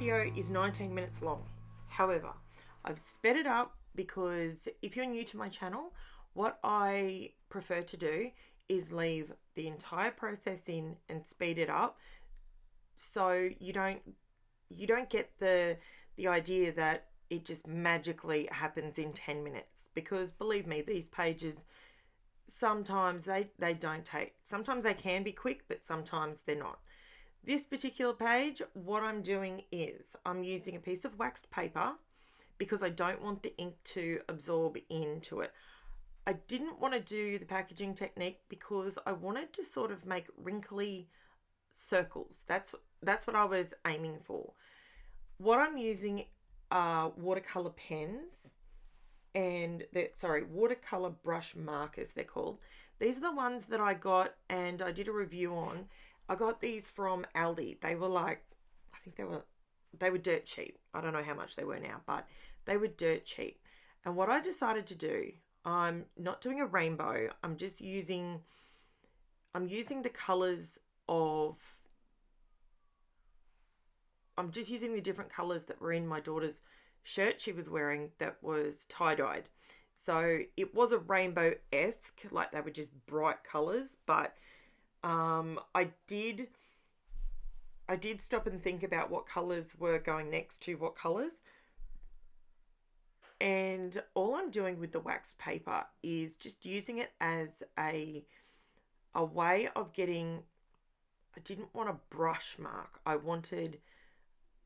video is 19 minutes long. However, I've sped it up because if you're new to my channel, what I prefer to do is leave the entire process in and speed it up, so you don't get the idea that it just magically happens in 10 minutes, because believe me, these pages sometimes they don't take, sometimes they can be quick, but sometimes they're not. This particular page, what I'm doing is I'm using a piece of waxed paper because I don't want the ink to absorb into it. I didn't want to do the packaging technique because I wanted to sort of make wrinkly circles. That's what I was aiming for. What I'm using are watercolor pens and watercolor brush markers, they're called. These are the ones that I got and I did a review on. I got these from Aldi. They were like, I think they were dirt cheap. I don't know how much they were now, but they were dirt cheap. And what I decided to do, I'm not doing a rainbow. I'm using the colors of, I'm just using the different colors that were in my daughter's shirt she was wearing that was tie-dyed. So it was a rainbow-esque, like they were just bright colors, but I did stop and think about what colors were going next to what colors. And all I'm doing with the waxed paper is just using it as a way of getting, I didn't want a brush mark. I wanted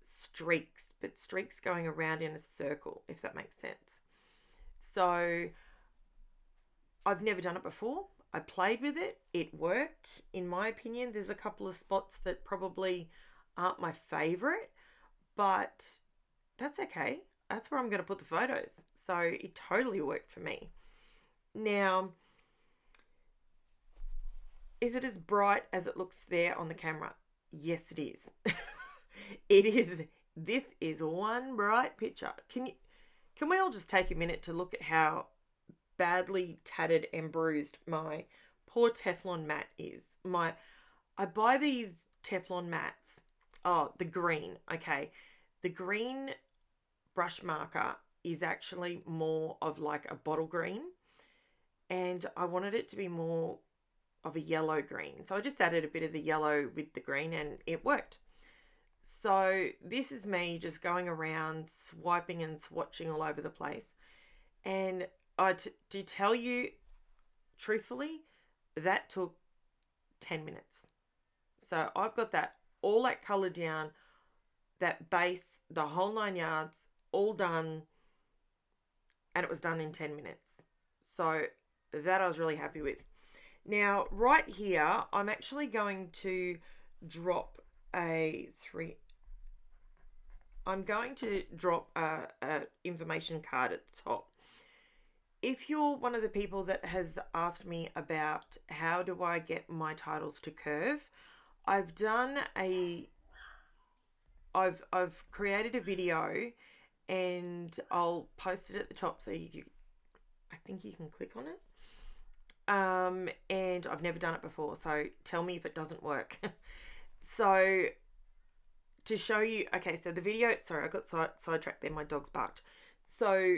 streaks, but streaks going around in a circle, if that makes sense. So I've never done it before. I played with it. It worked. In my opinion, there's a couple of spots that probably aren't my favorite, but that's okay. That's where I'm going to put the photos. So it totally worked for me. Now, is it as bright as it looks there on the camera? Yes, it is. It is. This is one bright picture. Can we all just take a minute to look at how badly tattered and bruised my poor Teflon mat is? I buy these Teflon mats. Oh, the green. Okay. The green brush marker is actually more of like a bottle green, and I wanted it to be more of a yellow green. So I just added a bit of the yellow with the green and it worked. So this is me just going around swiping and swatching all over the place. And to tell you truthfully, that took 10 minutes. So I've got all that colour down, that base, the whole 9 yards, all done, and it was done in 10 minutes. So that I was really happy with. Now, right here, I'm actually going to drop a information card at the top. If you're one of the people that has asked me about how do I get my titles to curve, I've created a video and I'll post it at the top so I think you can click on it. And I've never done it before, so tell me if it doesn't work. So to show you, okay, so the video, sorry, I got sidetracked there, my dog's barked. So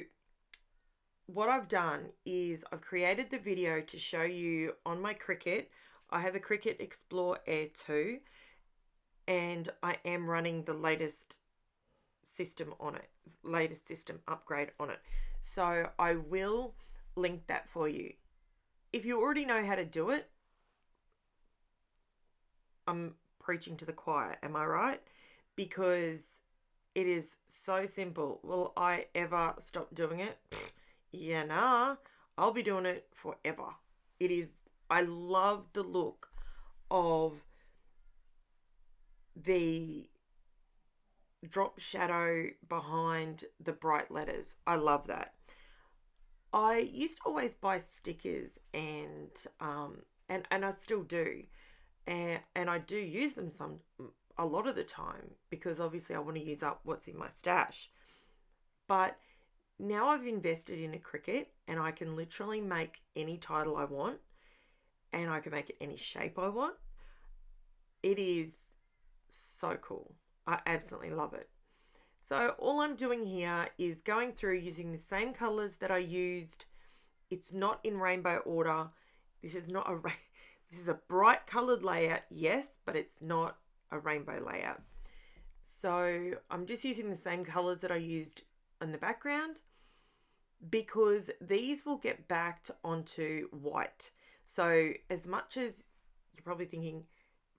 what I've done is I've created the video to show you on my Cricut. I have a Cricut Explore Air 2, and I am running the latest system on it, latest system upgrade on it. So I will link that for you. If you already know how to do it, I'm preaching to the choir, am I right? Because it is so simple. Will I ever stop doing it? Yeah, nah. I'll be doing it forever. I love the look of the drop shadow behind the bright letters. I love that. I used to always buy stickers and I still do. And I do use them a lot of the time because obviously I want to use up what's in my stash. But now I've invested in a Cricut and I can literally make any title I want and I can make it any shape I want. It is so cool. I absolutely love it. So all I'm doing here is going through using the same colours that I used. It's not in rainbow order. This is not a this is a bright coloured layout, yes, but it's not a rainbow layout. So I'm just using the same colours that I used in the background because these will get backed onto white. So as much as you're probably thinking,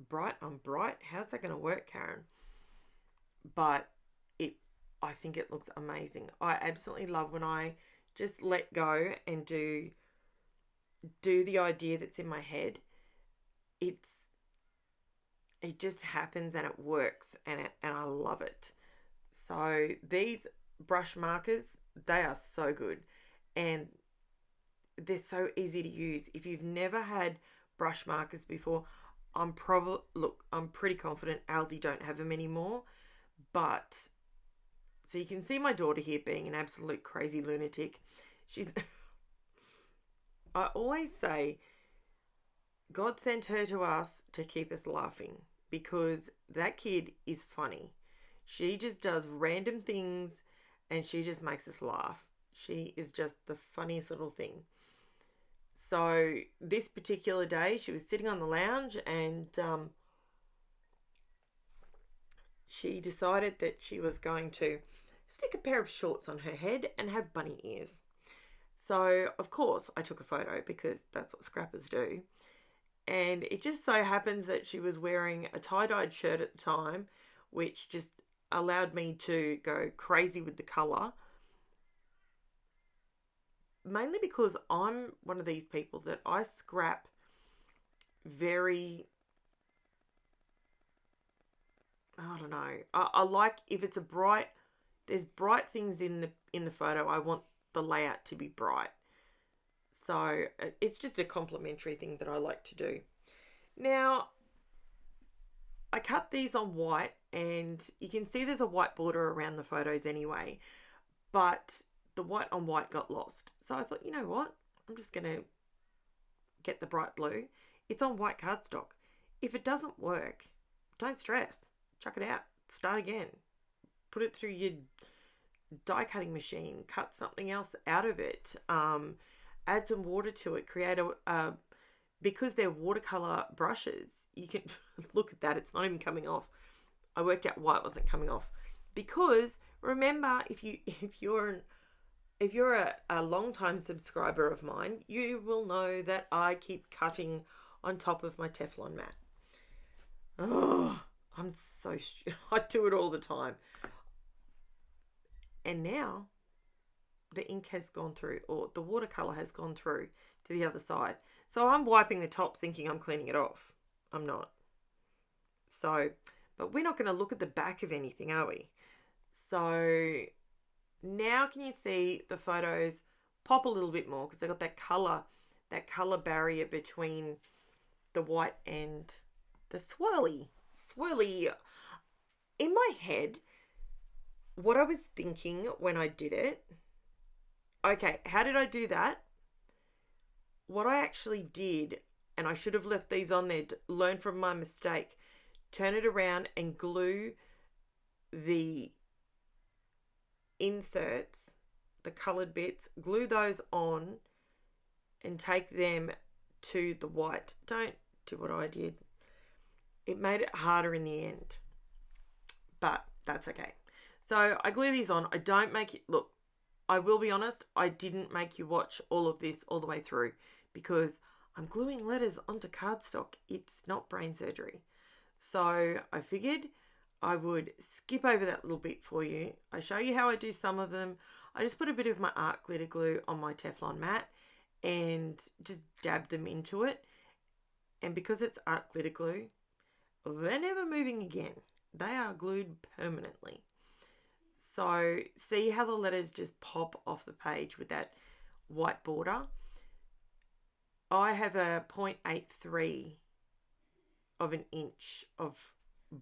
bright on bright, how's that going to work, Karen? But I think it looks amazing. I absolutely love when I just let go and do the idea that's in my head. It just happens and it works, and I love it. So these brush markers, they are so good, and they're so easy to use. If you've never had brush markers before, I'm pretty confident Aldi don't have them anymore. But so you can see my daughter here being an absolute crazy lunatic. I always say God sent her to us to keep us laughing, because that kid is funny. She just does random things and she just makes us laugh. She is just the funniest little thing. So this particular day, she was sitting on the lounge and she decided that she was going to stick a pair of shorts on her head and have bunny ears. So, of course, I took a photo because that's what scrappers do. And it just so happens that she was wearing a tie-dyed shirt at the time, which just allowed me to go crazy with the colour. Mainly because I'm one of these people that I scrap very... I don't know. I like, if it's a bright... There's bright things in the photo, I want the layout to be bright. So it's just a complimentary thing that I like to do. Now, I cut these on white, and you can see there's a white border around the photos anyway, but the white on white got lost. So I thought, you know what? I'm just going to get the bright blue. It's on white cardstock. If it doesn't work, don't stress. Chuck it out. Start again. Put it through your die cutting machine, cut something else out of it, add some water to it, create because they're watercolor brushes, you can look at that, it's not even coming off. I worked out why it wasn't coming off, because remember, if you're a long time subscriber of mine, you will know that I keep cutting on top of my Teflon mat. Oh, I do it all the time. And now the ink has gone through, or the watercolor has gone through to the other side. So I'm wiping the top thinking I'm cleaning it off. I'm not. So, but we're not going to look at the back of anything, are we? So now can you see the photos pop a little bit more, because they've got that color barrier between the white and the swirly. In my head, what I was thinking when I did it, okay, how did I do that? What I actually did, and I should have left these on there to learn from my mistake, turn it around and glue the inserts, the coloured bits, glue those on and take them to the white. Don't do what I did. It made it harder in the end, but that's okay. So I glue these on. I don't make it, look, I will be honest, I didn't make you watch all of this all the way through, because I'm gluing letters onto cardstock. It's not brain surgery. So I figured I would skip over that little bit for you. I show you how I do some of them. I just put a bit of my art glitter glue on my Teflon mat and just dab them into it. And because it's art glitter glue, they're never moving again. They are glued permanently. So see how the letters just pop off the page with that white border? I have a 0.83 of an inch of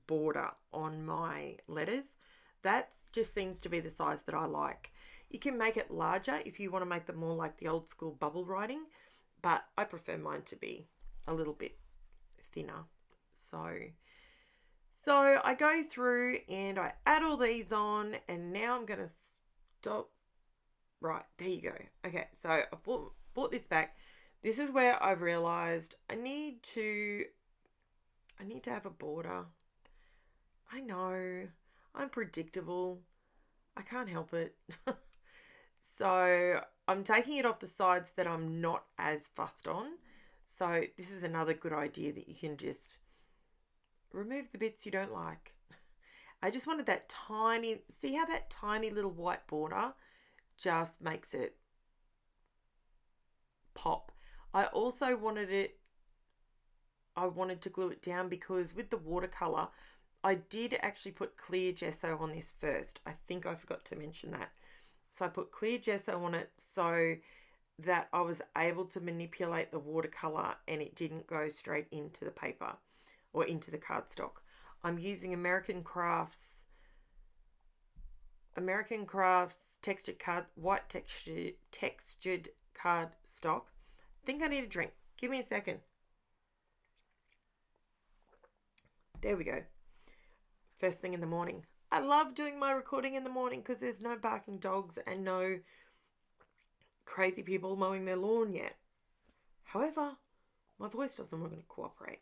border on my letters. That just seems to be the size that I like. You can make it larger if you want to make them more like the old school bubble writing, but I prefer mine to be a little bit thinner. So I go through and I add all these on, and now I'm going to stop. Right, there you go. Okay, so I brought this back. This is where I've realised I need to have a border. I know, I'm predictable. I can't help it. So I'm taking it off the sides that I'm not as fussed on. So this is another good idea that you can just remove the bits you don't like. I just wanted that tiny, see how that tiny little white border just makes it pop. I also wanted to glue it down because with the watercolor, I did actually put clear gesso on this first. I think I forgot to mention that. So I put clear gesso on it so that I was able to manipulate the watercolor and it didn't go straight into the paper or into the cardstock. I'm using American Crafts textured card, white textured card stock. I think I need a drink. Give me a second. There we go. First thing in the morning. I love doing my recording in the morning because there's no barking dogs and no crazy people mowing their lawn yet. However, my voice doesn't want to cooperate.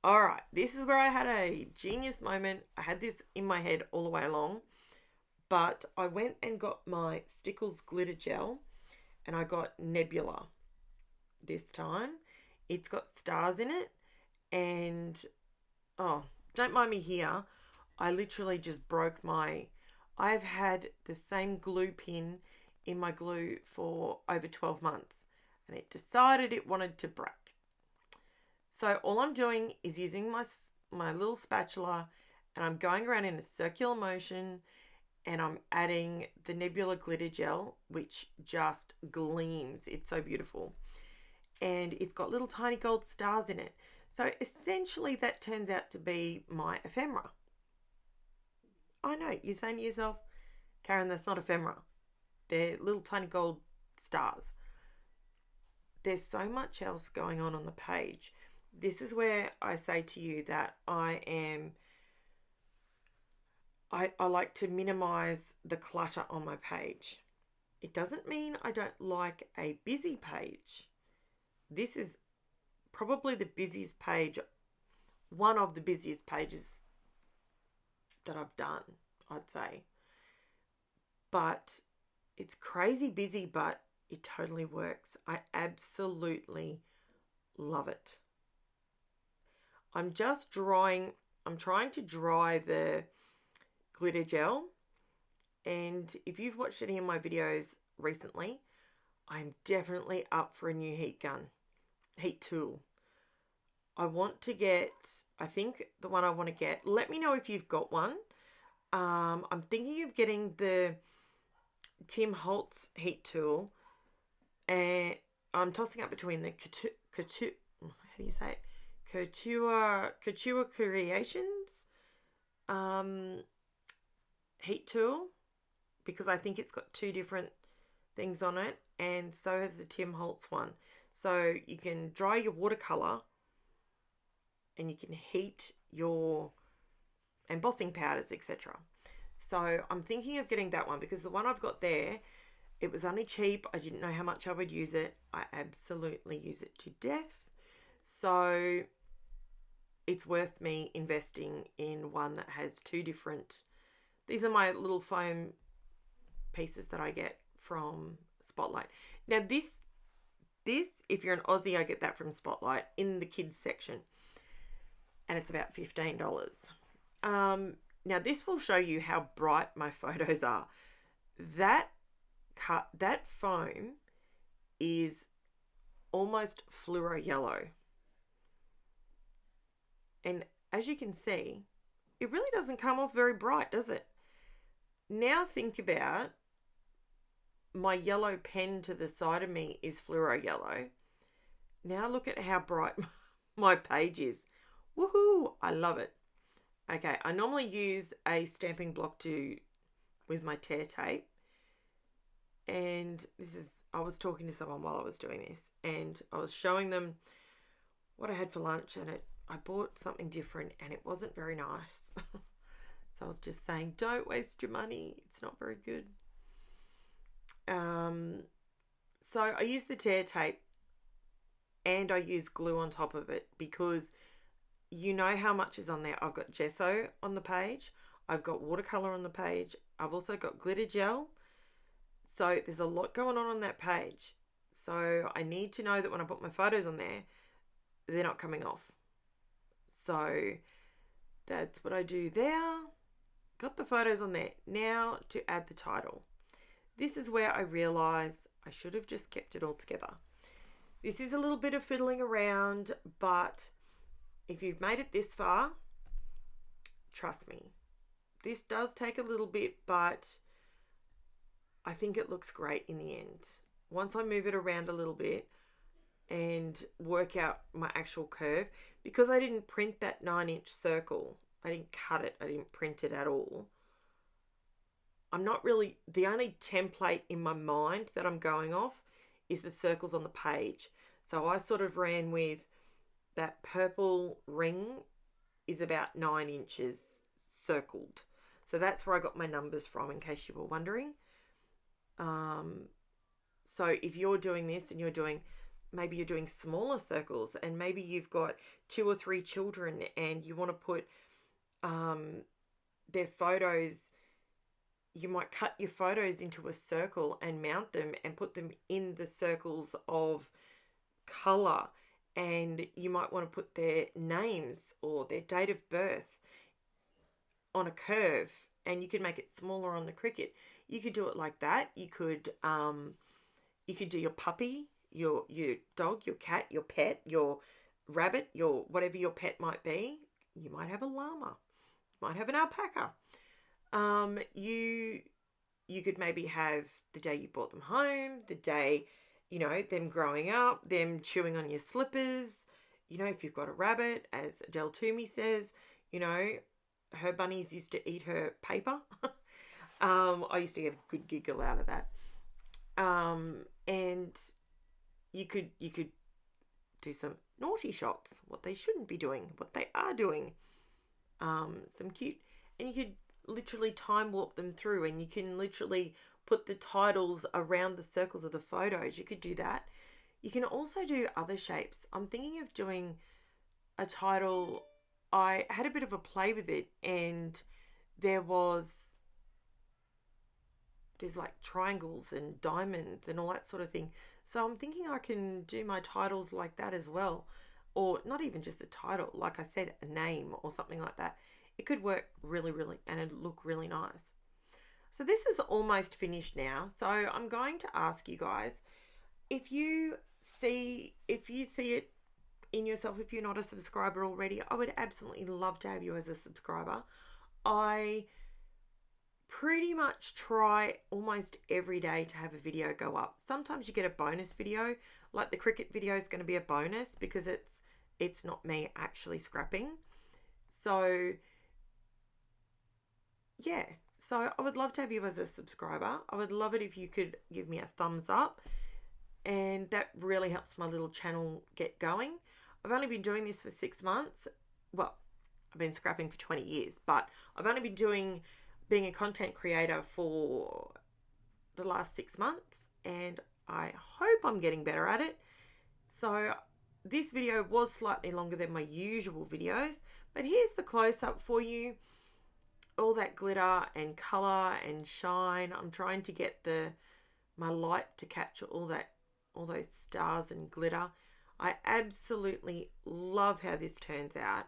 Alright, this is where I had a genius moment. I had this in my head all the way along. But I went and got my Stickles glitter gel and I got Nebula this time. It's got stars in it and, oh, don't mind me here. I literally just broke I've had the same glue pin in my glue for over 12 months and it decided it wanted to break. So all I'm doing is using my little spatula and I'm going around in a circular motion and I'm adding the Nebula glitter gel, which just gleams. It's so beautiful. And it's got little tiny gold stars in it. So essentially that turns out to be my ephemera. I know, you're saying to yourself, Karen, that's not ephemera. They're little tiny gold stars. There's so much else going on the page. This is where I say to you that I like to minimize the clutter on my page. It doesn't mean I don't like a busy page. This is probably the busiest page, one of the busiest pages that I've done, I'd say. But it's crazy busy, but it totally works. I absolutely love it. I'm trying to dry the glitter gel, and if you've watched any of my videos recently, I'm definitely up for a new heat tool. I think the one I want to get, let me know if you've got one. I'm thinking of getting the Tim Holtz heat tool, and I'm tossing up between the Couture Creations heat tool, because I think it's got two different things on it, and so has the Tim Holtz one. So you can dry your watercolor and you can heat your embossing powders, etc. So I'm thinking of getting that one because the one I've got there, it was only cheap. I didn't know how much I would use it. I absolutely use it to death. So it's worth me investing in one that has two different. These are my little foam pieces that I get from Spotlight. Now this, if you're an Aussie, I get that from Spotlight in the kids section. And it's about $15. Now this will show you how bright my photos are. That foam is almost fluoro yellow. And as you can see, it really doesn't come off very bright, does it? Now think about my yellow pen to the side of me is fluoro yellow. Now look at how bright my page is. Woohoo! I love it. Okay, I normally use a stamping block with my tear tape. And I was talking to someone while I was doing this, and I was showing them what I had for lunch, and I bought something different and it wasn't very nice. So I was just saying, don't waste your money. It's not very good. So I use the tear tape and I use glue on top of it because you know how much is on there. I've got gesso on the page. I've got watercolor on the page. I've also got glitter gel. So there's a lot going on that page. So I need to know that when I put my photos on there, they're not coming off. So that's what I do there. Got the photos on there. Now to add the title. This is where I realise I should have just kept it all together. This is a little bit of fiddling around, but if you've made it this far, trust me, this does take a little bit, but I think it looks great in the end. Once I move it around a little bit and work out my actual curve, because I didn't print that 9-inch circle, I didn't cut it, I didn't print it at all. I'm not really, the only template in my mind that I'm going off is the circles on the page. So I sort of ran with that purple ring is about 9 inches circled. So that's where I got my numbers from, in case you were wondering. So if you're doing this and maybe you're doing smaller circles and maybe you've got 2 or 3 children and you want to put their photos, you might cut your photos into a circle and mount them and put them in the circles of color, and you might want to put their names or their date of birth on a curve, and you could make it smaller on the Cricut. You could do it like that. You could do your puppy, your dog, your cat, your pet, your rabbit, your whatever your pet might be. You might have a llama, you might have an alpaca. You could maybe have the day you brought them home, the day, them growing up, them chewing on your slippers. If you've got a rabbit, as Adele Toomey says, her bunnies used to eat her paper. I used to get a good giggle out of that. And you could do some naughty shots, what they shouldn't be doing, what they are doing. Some cute, and you could literally time warp them through, and you can literally put the titles around the circles of the photos. You could do that. You can also do other shapes. I'm thinking of doing a title. I had a bit of a play with it, and there's like triangles and diamonds and all that sort of thing. So I'm thinking I can do my titles like that as well, or not even just a title, like I said, a name or something like that. It could work really, and it'd look really nice. So this is almost finished now. So I'm going to ask you guys, if you see it in yourself, if you're not a subscriber already, I would absolutely love to have you as a subscriber. I pretty much try almost every day to have a video go up. Sometimes you get a bonus video, like the Cricut video is going to be a bonus because it's not me actually scrapping. So yeah, so I would love to have you as a subscriber. I would love it if you could give me a thumbs up, and that really helps my little channel get going. I've only been doing this for 6 months. Well, I've been scrapping for 20 years, but I've only been being a content creator for the last 6 months, and I hope I'm getting better at it. So this video was slightly longer than my usual videos, but here's the close-up for you. All that glitter and color and shine. I'm trying to get my light to capture all those stars and glitter. I absolutely love how this turns out.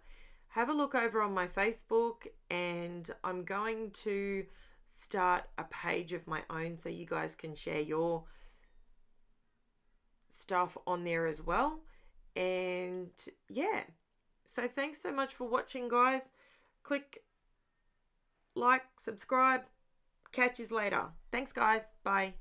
Have a look over on my Facebook, and I'm going to start a page of my own so you guys can share your stuff on there as well. And yeah, so thanks so much for watching, guys. Click like, subscribe. Catch you later. Thanks, guys. Bye.